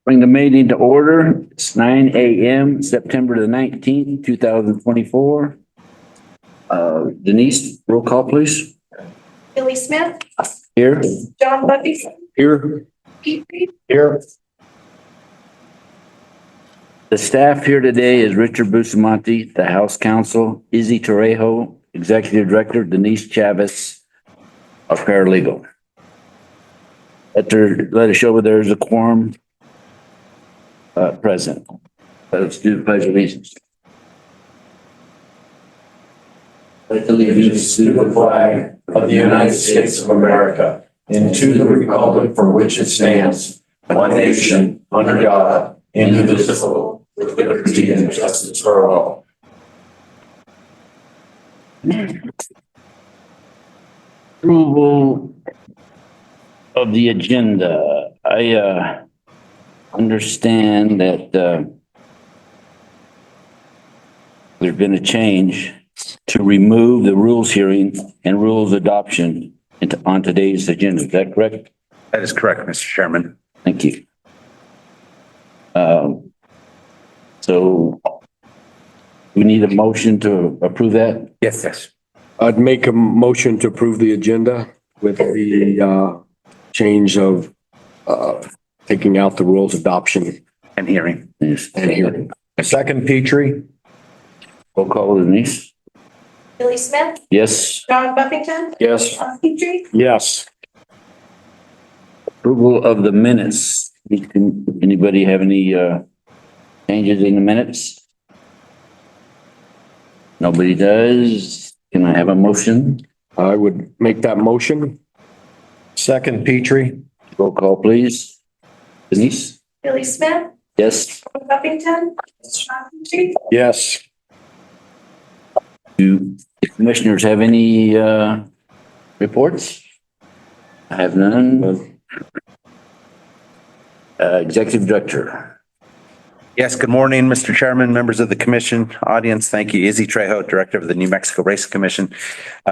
Bring the meeting to order. It's 9 a.m., September the 19th, 2024. Denise, roll call, please. Billy Smith. Here. John Buffington. Here. Pete Reed. Here. The staff here today is Richard Bustamante, the House Counsel, Izzy Trejo, Executive Director, Denise Chavez, our paralegal. Let us show where there's a quorum present. Let's do the pledge of allegiance. Pledge allegiance to the flag of the United States of America and to the republic for which it stands, one nation, under God, indivisible, with liberty and justice for all. Approval of the agenda. I understand that there's been a change to remove the rules hearing and rules adoption on today's agenda. Is that correct? That is correct, Mr. Chairman. Thank you. So we need a motion to approve that? Yes. I'd make a motion to approve the agenda with the change of taking out the rules adoption And hearing. Yes. and hearing. Second, Petrie. Roll call, Denise? Billy Smith. Yes. John Buffington. Yes. John Petrie. Yes. Approval of the minutes. Anybody have any changes in the minutes? Nobody does. Can I have a motion? I would make that motion. Second, Petrie. Roll call, please. Denise? Billy Smith. Yes. John Buffington. John Petrie. Yes. Do the commissioners have any reports? I have none. Executive Director. Yes, good morning, Mr. Chairman, members of the commission, audience. Thank you. Izzy Trejo, Director of the New Mexico Racing Commission.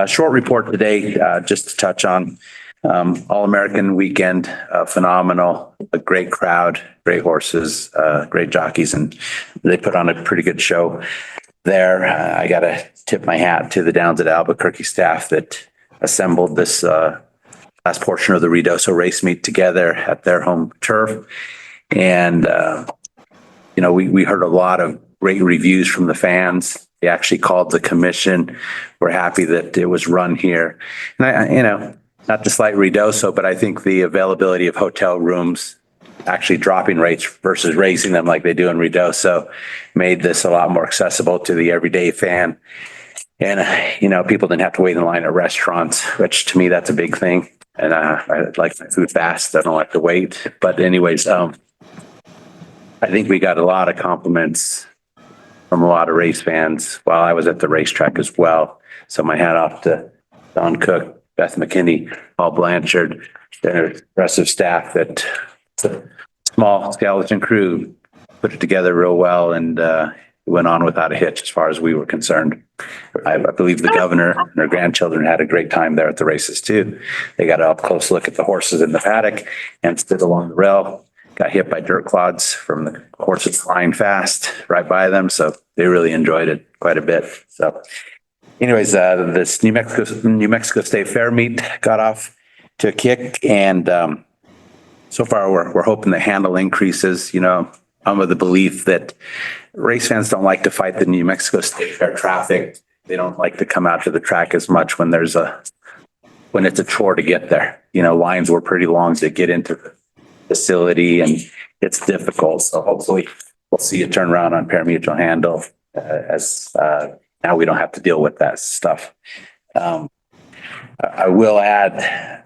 Short report today, just to touch on All American weekend, phenomenal, a great crowd, great horses, great jockeys, and they put on a pretty good show there. I got to tip my hat to the Downs at Albuquerque staff that assembled this last portion of the Ruidoso race meet together at their home turf. And, we heard a lot of great reviews from the fans. They actually called the commission. We're happy that it was run here. And not to slight Ruidoso, but I think the availability of hotel rooms actually dropping rates versus raising them like they do in Ruidoso made this a lot more accessible to the everyday fan. And, people didn't have to wait in line at restaurants, which to me, that's a big thing. And I like my food fast. I don't like to wait. But anyways, I think we got a lot of compliments from a lot of race fans while I was at the racetrack as well. So my hat off to Don Cook, Beth McKinney, Paul Blanchard, the impressive staff that the small skeleton crew put it together real well and went on without a hitch as far as we were concerned. I believe the governor and her grandchildren had a great time there at the races too. They got an up close look at the horses in the paddock and stood along the rail, got hit by dirt clods from the horses flying fast right by them. So they really enjoyed it quite a bit. So anyways, this New Mexico State Fair meet got off to a kick, and so far we're hoping the handle increases. I'm of the belief that race fans don't like to fight the New Mexico State Fair traffic. They don't like to come out to the track as much when it's a chore to get there. Lines were pretty long to get into the facility, and it's difficult. So hopefully we'll see a turnaround on pari-mutuel handle as now we don't have to deal with that stuff. I will add,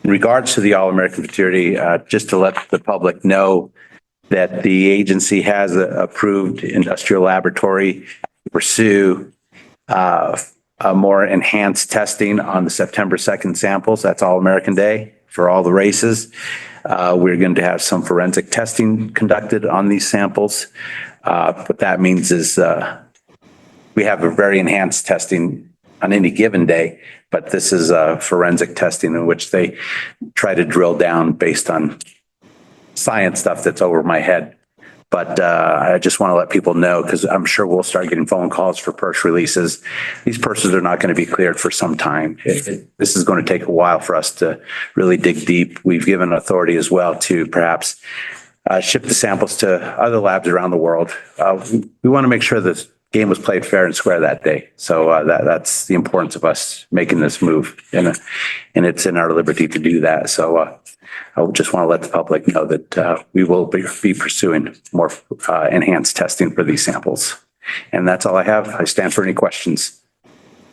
in regards to the All American Futurity, just to let the public know that the agency has approved industrial laboratory to pursue a more enhanced testing on the September 2nd samples. That's All American Day for all the races. We're going to have some forensic testing conducted on these samples. What that means is we have a very enhanced testing on any given day, but this is a forensic testing in which they try to drill down based on science stuff that's over my head. But I just want to let people know, because I'm sure we'll start getting phone calls for purse releases. These purses are not going to be cleared for some time. This is going to take a while for us to really dig deep. We've given authority as well to perhaps ship the samples to other labs around the world. We want to make sure this game was played fair and square that day. So that's the importance of us making this move, and it's in our liberty to do that. So I just want to let the public know that we will be pursuing more enhanced testing for these samples. And that's all I have. I stand for any questions.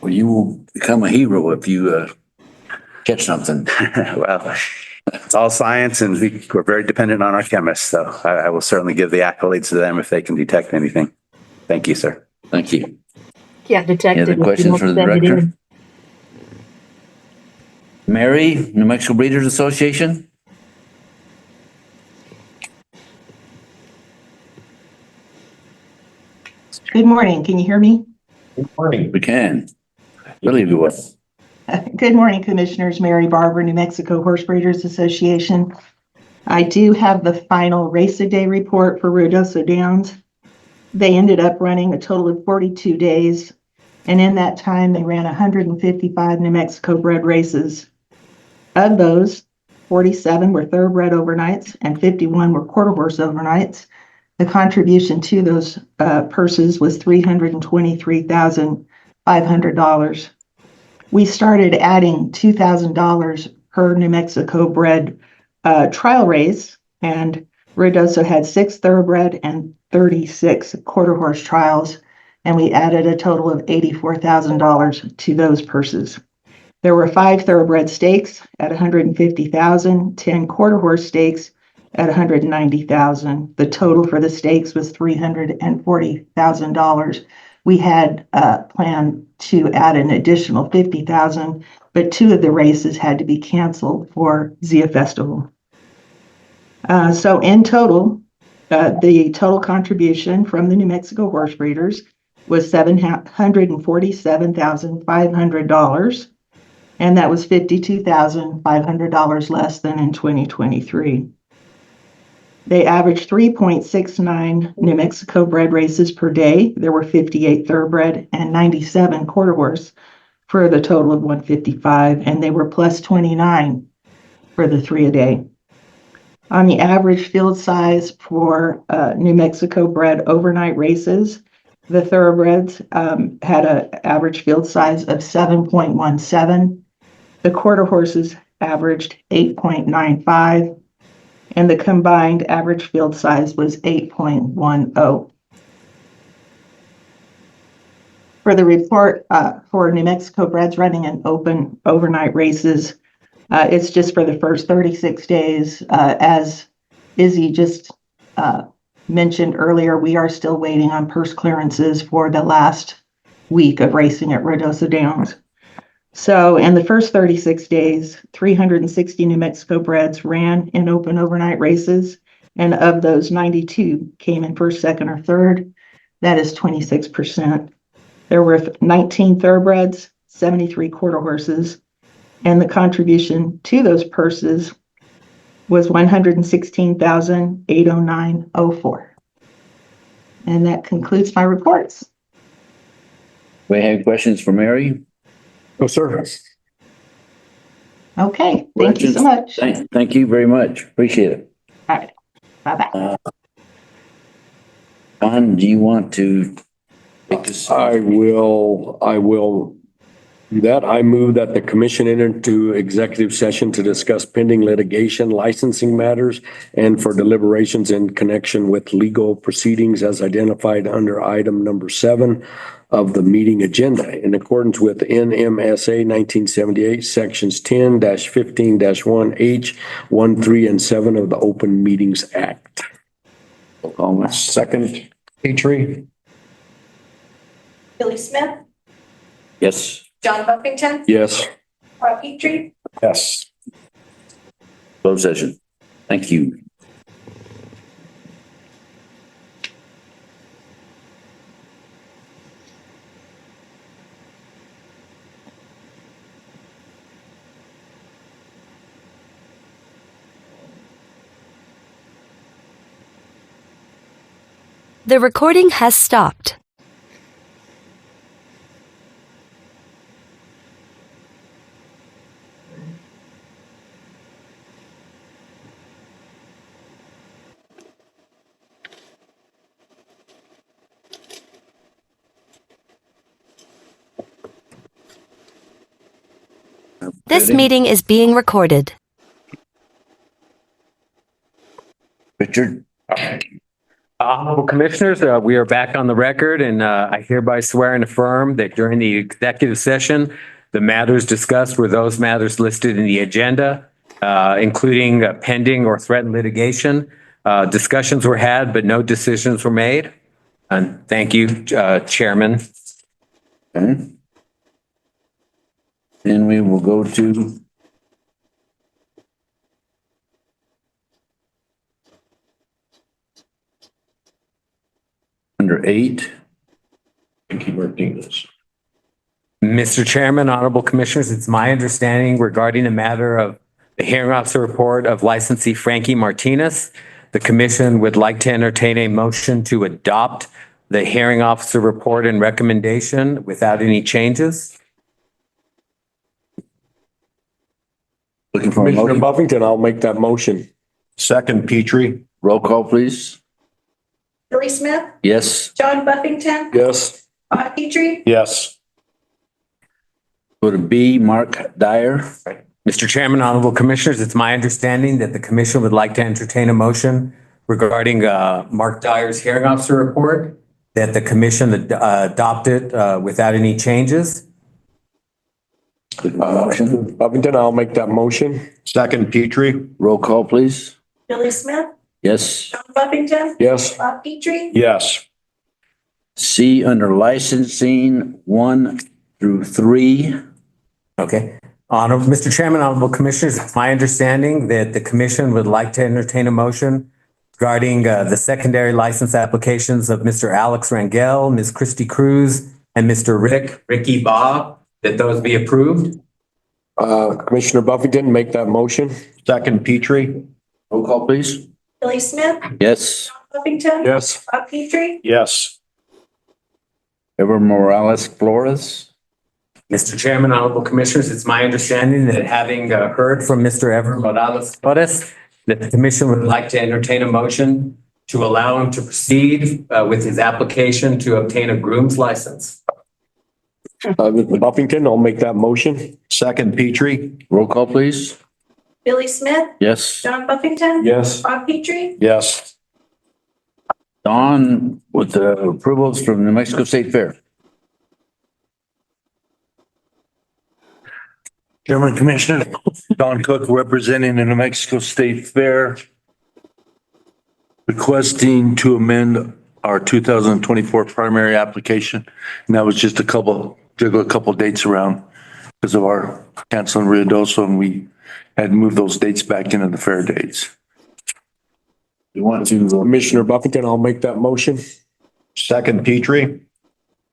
Well, you will become a hero if you catch something. Well, it's all science, and we're very dependent on our chemists. So I will certainly give the accolades to them if they can detect anything. Thank you, sir. Thank you. Can't detect Any it. other if you questions don't for the send it director? in. Mary, New Mexico Breeders Association? Good morning. Can you hear me? We can. Really do it. Good morning, Commissioners. Mary Barber, New Mexico Horse Breeders Association. I do have the final race a day report for Ruidoso Downs. They ended up running a total of 42 days, and in that time they ran 155 New Mexico bred races. Of those, 47 were thoroughbred overnights and 51 were quarter horse overnights. The contribution to those purses was $323,500. We started adding $2,000 per New Mexico bred trial race, and Ruidoso had 6 thoroughbred and 36 quarter horse trials, and we added a total of $84,000 to those purses. There were 5 thoroughbred stakes at $150,000, 10 quarter horse stakes at $190,000. The total for the stakes was $340,000. We had planned to add an additional $50,000, but 2 of the races had to be canceled for Zia Festival. So in total, the total contribution from the New Mexico horse breeders was $747,500, and that was $52,500 less than in 2023. They averaged 3.69 New Mexico bred races per day. There were 58 thoroughbred and 97 quarter horse for the total of 155, and they were plus 29 for the 3 a day. On the average field size for New Mexico bred overnight races, the thoroughbreds had an average field size of 7.17. The quarter horses averaged 8.95. And the combined average field size was 8.10. For the report for New Mexico breds running in open overnight races, it's just for the first 36 days. As Izzy just mentioned earlier, we are still waiting on purse clearances for the last week of racing at Ruidoso Downs. So in the first 36 days, 360 New Mexico breds ran in open overnight races, and of those, 92 came in first, second, or third. That is 26%. There were 19 thoroughbreds, 73 quarter horses, and the contribution to those purses was $116,809.04. And that concludes my reports. We have questions for Mary? No, sir. Okay, thank you so much. Thank you very much. Appreciate it. All right, bye-bye. Don, do you want to take this? I will do that. I move that the commission enter into executive session to discuss pending litigation, licensing matters, and for deliberations in connection with legal proceedings as identified under item number 7 of the meeting agenda in accordance with NMSA 1978, sections 10-15-1H, 1, 3, and 7 of the Open Meetings Act. Second, Petrie. Billy Smith, Yes. John Buffington, Yes. Rob Petrie, Yes. Closed session. Thank you. The recording has stopped. This Ready? meeting is being recorded. Richard? Honorable Commissioners, we are back on the record, and I hereby swear and affirm that during the executive session, the matters discussed were those matters listed in the agenda, including pending or threatened litigation. Discussions were had, but no decisions were made. And thank you, Chairman. Okay. Then we will go to under 8. Ricky Martinez. Mr. Chairman, Honorable Commissioners, it's my understanding regarding the matter of the hearing officer report of licensee Frankie Martinez, the commission would like to entertain a motion to adopt the hearing officer report and recommendation without any changes. Looking for a Commissioner motion. Buffington, I'll make that motion. Second, Petrie. Roll call, please. Billy Smith, Yes. John Buffington, Yes. Bob Petrie, Yes. Go to B, Mark Dyer. Mr. Chairman, Honorable Commissioners, it's my understanding that the commission would like to entertain a motion regarding Mark Dyer's hearing officer report, that the commission adopt it without any changes. Looking for a motion. Buffington, I'll make that motion. Second, Petrie. Roll call, please. Billy Smith, Yes. John Buffington, Yes. Bob Petrie, Yes. C, under licensing 1 through 3. Okay. Mr. Chairman, Honorable Commissioners, it's my understanding that the commission would like to entertain a motion regarding the secondary license applications of Mr. Alex Rangel, Ms. Christy Cruz, and Mr. Ricky Bob, that those be approved. Commissioner Buffington, make that motion. Second, Petrie. Roll call, please. Billy Smith, Yes. John Buffington, Yes. Bob Petrie, Yes. Ever Morales Flores. Mr. Chairman, Honorable Commissioners, it's my understanding that having heard from Mr. Ever Morales Flores, that the commission would like to entertain a motion to allow him to proceed with his application to obtain a groom's license. Buffington, I'll make that motion. Second, Petrie. Roll call, please. Billy Smith, Yes. John Buffington, Yes. Bob Petrie, Yes. Don with the approvals from New Mexico State Fair. Chairman, Commissioner, Don Cook representing the New Mexico State Fair, requesting to amend our 2024 primary application. And that was just jiggle a couple dates around because of our canceling Ruidoso, and we had moved those dates back into the fair dates. You want to, Commissioner Buffington, I'll make that motion. Second, Petrie.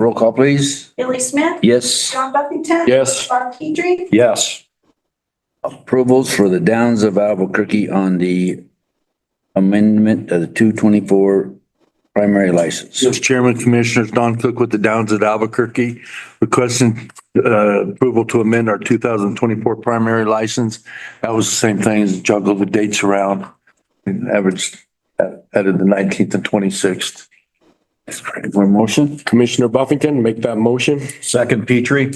roll call, please. Billy Smith, Yes. John Buffington, Yes. Bob Petrie, Yes. Approvals for the Downs of Albuquerque on the amendment of the 224 primary license. Yes, Chairman, Commissioners, Don Cook with the Downs at Albuquerque, requesting approval to amend our 2024 primary license. That was the same thing, as juggle the dates around, and averaged added the 19th and 26th. For a motion, Commissioner Buffington, make that motion. Second, Petrie.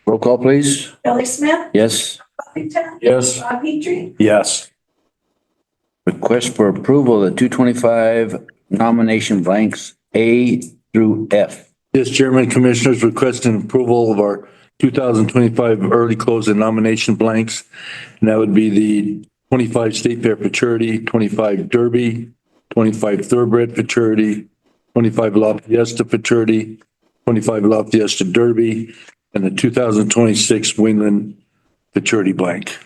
roll call, please. Billy Smith, Yes. Buffington, Yes. Bob Petrie, Yes. Request for approval of the 225 nomination blanks A through F. Yes, Chairman, Commissioners, requesting approval of our 2025 early close and nomination blanks. And that would be the 25 State Fair Futurity, 25 Derby, 25 Thoroughbred Futurity, 25 La Fiesta Futurity, 25 La Fiesta Derby, and the 2026 Wingland Futurity blank.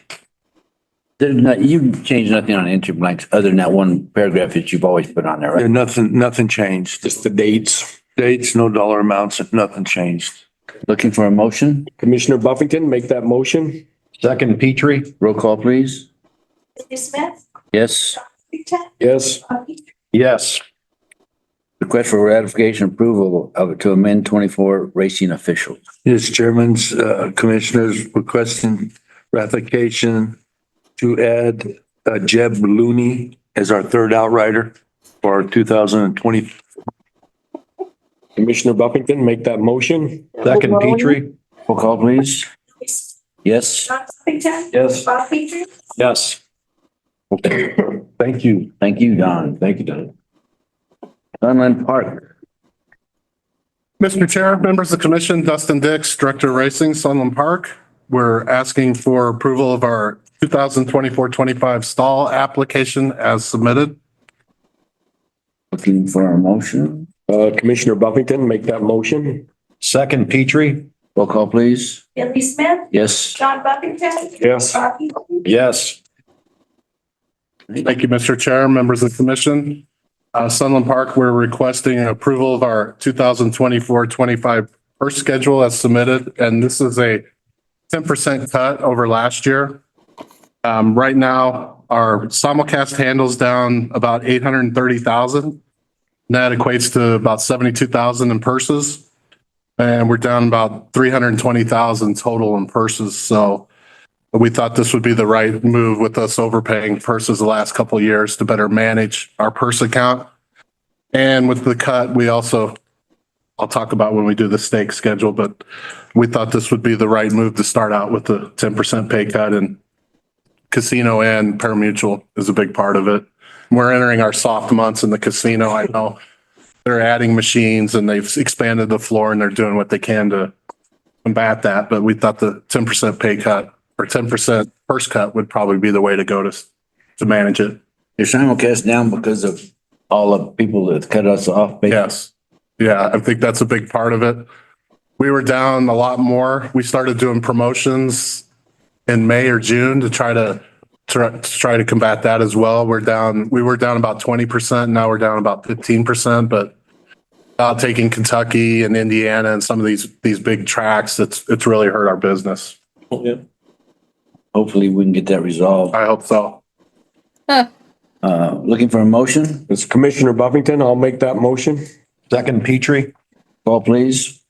You changed nothing on entry blanks other than that one paragraph that you've always put on there, right? Yeah, nothing changed. Just the dates. Dates, no dollar amounts, nothing changed. Looking for a motion? Commissioner Buffington, make that motion. Second, Petrie. Roll call, please. Billy Smith, Yes. Buffington, Yes. Bob Petrie, Yes. Request for ratification approval of to amend 24 racing officials. Yes, Chairman's, Commissioners requesting ratification to add Jeb Looney as our third outrider for 2020. Commissioner Buffington, make that motion. Second, Petrie. Roll call, please. Yes. John Buffington. Yes. Bob Petrie. Yes. Thank you. Thank you, Don. Thank you, Don. Sunland Park. Mr. Chair, members of the commission, Dustin Dix, Director of Racing, Sunland Park. We're asking for approval of our 2024-25 stall application as submitted. Looking for a motion. Commissioner Buffington, make that motion. Second, Petrie. Roll call, please. Billy Smith. Yes. John Buffington. Yes. Bob Petrie. Yes. Thank you, Mr. Chair, members of the commission. Sunland Park, we're requesting approval of our 2024-25 first schedule as submitted, and this is a 10% cut over last year. Right now, our simulcast handles down about 830,000. That equates to about 72,000 in purses. And we're down about 320,000 total in purses. So we thought this would be the right move with us overpaying purses the last couple of years to better manage our purse account. And with the cut, we also, I'll talk about when we do the stake schedule, but we thought this would be the right move to start out with the 10% pay cut, and casino and pari-mutuel is a big part of it. We're entering our soft months in the casino. I know they're adding machines and they've expanded the floor and they're doing what they can to combat that. But we thought the 10% pay cut or 10% first cut would probably be the way to go to manage it. Your simulcast down because of all the people that cut us off. Yes. Yeah, I think that's a big part of it. We were down a lot more. We started doing promotions in May or June to try to combat that as well. We were down about 20%. Now we're down about 15%, but taking Kentucky and Indiana and some of these big tracks, it's really hurt our business. Yeah. Hopefully we can get that resolved. I hope so. Looking for a motion. It's Commissioner Buffington. I'll make that motion. Second, Petrie. Call, please.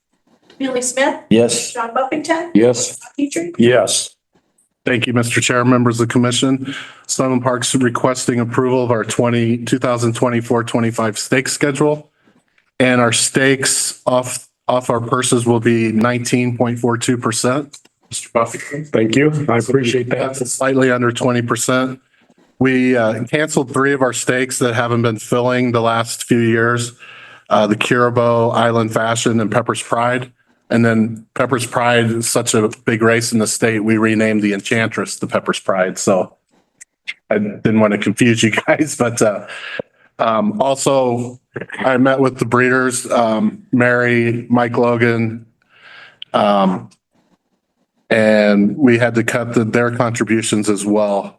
Billy Smith. Yes. John Buffington. Yes. Bob Petrie. Yes. Thank you, Mr. Chair, members of the commission. Sunland Park's requesting approval of our 2024-25 stake schedule. And our stakes off our purses will be 19.42%. Mr. Buffington. Thank you. I appreciate That's that. slightly under 20%. We canceled 3 of our stakes that haven't been filling the last few years. The Curabo, Island Fashion, and Pepper's Pride. And then Pepper's Pride is such a big race in the state, we renamed the Enchantress to Pepper's Pride. So I didn't want to confuse you guys, but also I met with the breeders, Mary, Mike Logan, and we had to cut their contributions as well.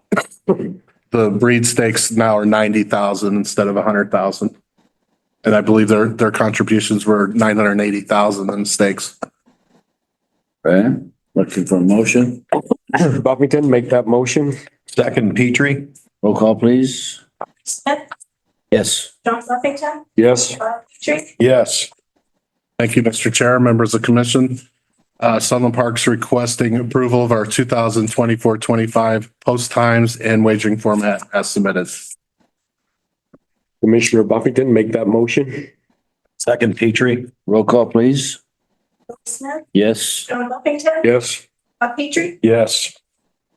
The breed stakes now are 90,000 instead of 100,000. And I believe their contributions were 980,000 in stakes. Okay. Looking for a motion. Buffington, make that motion. Second, Petrie. Roll call, please. Smith. Yes. John Buffington. Yes. Bob Petrie. Yes. Thank you, Mr. Chair, members of the commission. Sunland Park's requesting approval of our 2024-25 post times and wagering format as submitted. Commissioner Buffington, make that motion. Second, Petrie. Roll call, please. Billy Smith. Yes. John Buffington. Yes. Bob Petrie. Yes.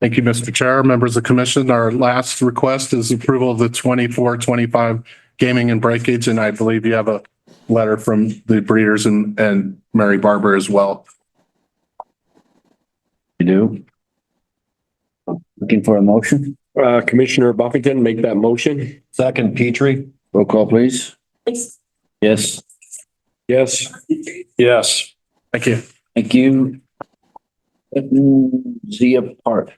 Thank you, Mr. Chair, members of the commission. Our last request is approval of the 24-25 gaming and breakage, and I believe you have a letter from the breeders and Mary Barber as well. You do. Looking for a motion. Commissioner Buffington, make that motion. Second, Petrie. Roll call, please. Billy Yes. Yes. Petrie. Yes. Thank you. Thank you. Zia Park.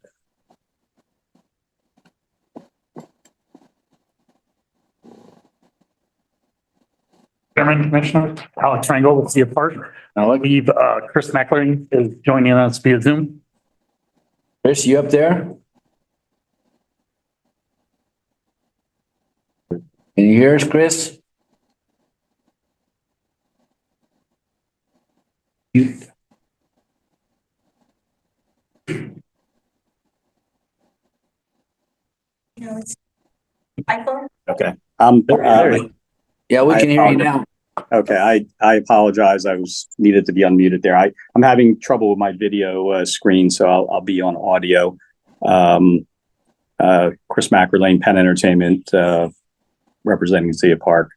Chairman, Commissioner, Alex Rangel with the Park. I believe Chris McLaren is joining us via Zoom. Chris, you up there? Can you hear us, Chris? No, it's iPhone. Okay. Yeah, we can hear you now. Okay, I apologize. I was needed to be unmuted there. I'm having trouble with my video screen, so I'll be on audio. Chris Mackerlane, Penn Entertainment, representing Zia Park.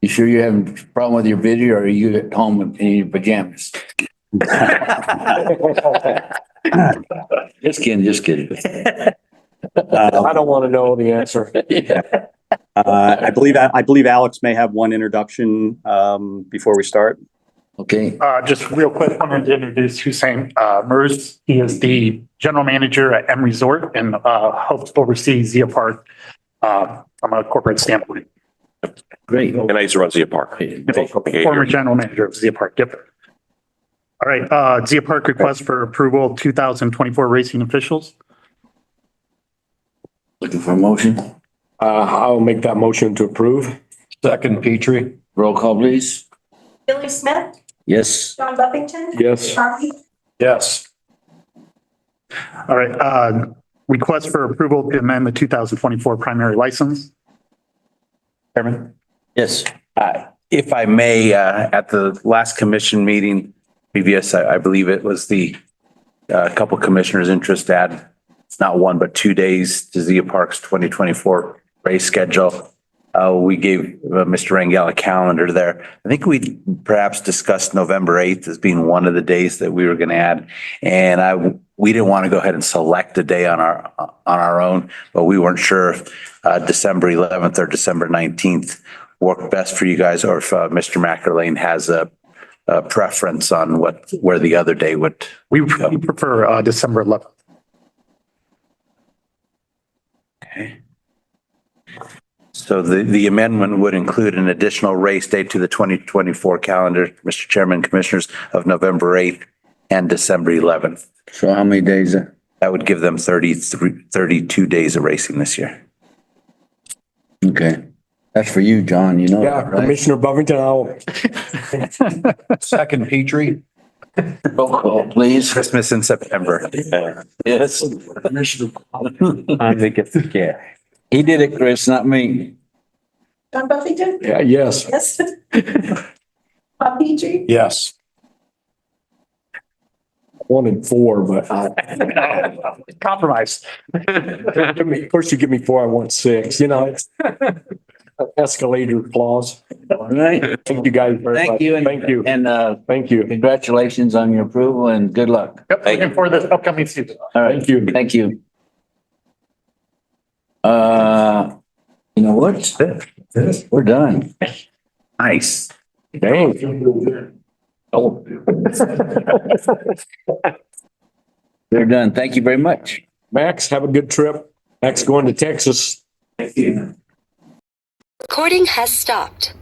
You sure you having a problem with your video, or are you at home in your pajamas? Just kidding. I don't want to know the answer. I believe Alex may have one introduction before we start. Okay, Just real quick, wanted to introduce Hussein Mers. He is the general manager at M Resort and helps oversee Zia Park from a corporate standpoint. great. And I used to run Zia Park. Former general manager of Zia Park. Yep. All right, Zia Park request for approval, 2024 racing officials. Looking for a motion. I'll make that motion to approve. Second, Petrie. Roll call, please. Billy Smith, Yes. John Buffington. Yes. Bob Petrie. Yes. All right, request for approval to amend the 2024 primary license. Chairman? Yes. If I may, at the last commission meeting previous, I believe it was the couple commissioners' interest to add, it's not 1, but 2 days to Zia Park's 2024 race schedule. We gave Mr. Rangel a calendar there. I think we perhaps discussed November 8th as being one of the days that we were going to add. And we didn't want to go ahead and select a day on our own, but we weren't sure if December 11th or December 19th worked best for you guys, or if Mr. Mackerlane has a preference on where the other day would. We prefer December 11th. Okay. So the amendment would include an additional race date to the 2024 calendar, Mr. Chairman, Commissioners, of November 8th and December 11th. So how many days? That would give them 32 days of racing this year. Okay. That's for you, John, you know. Yeah, that, right? Commissioner Buffington, I'll. Second, Petrie. Roll call, please. Christmas in September. Yes. I think it's, yeah. He did it, Chris, not me. John Buffington. Yeah, yes. Yes. Bob Petrie. Yes. Wanted 4, but Compromise. first you give me 4, I want 6. You know, it's escalator clause. All right. Thank you guys very much. Thank you. Thank you. And Thank you. congratulations on your approval and good luck. Yep, looking for the upcoming season. All right. Thank you. Thank you. You know what? We're done. Nice. Dang. Oh. We're done. Thank you very much. Max, have a good trip. Max going to Texas. Recording has stopped.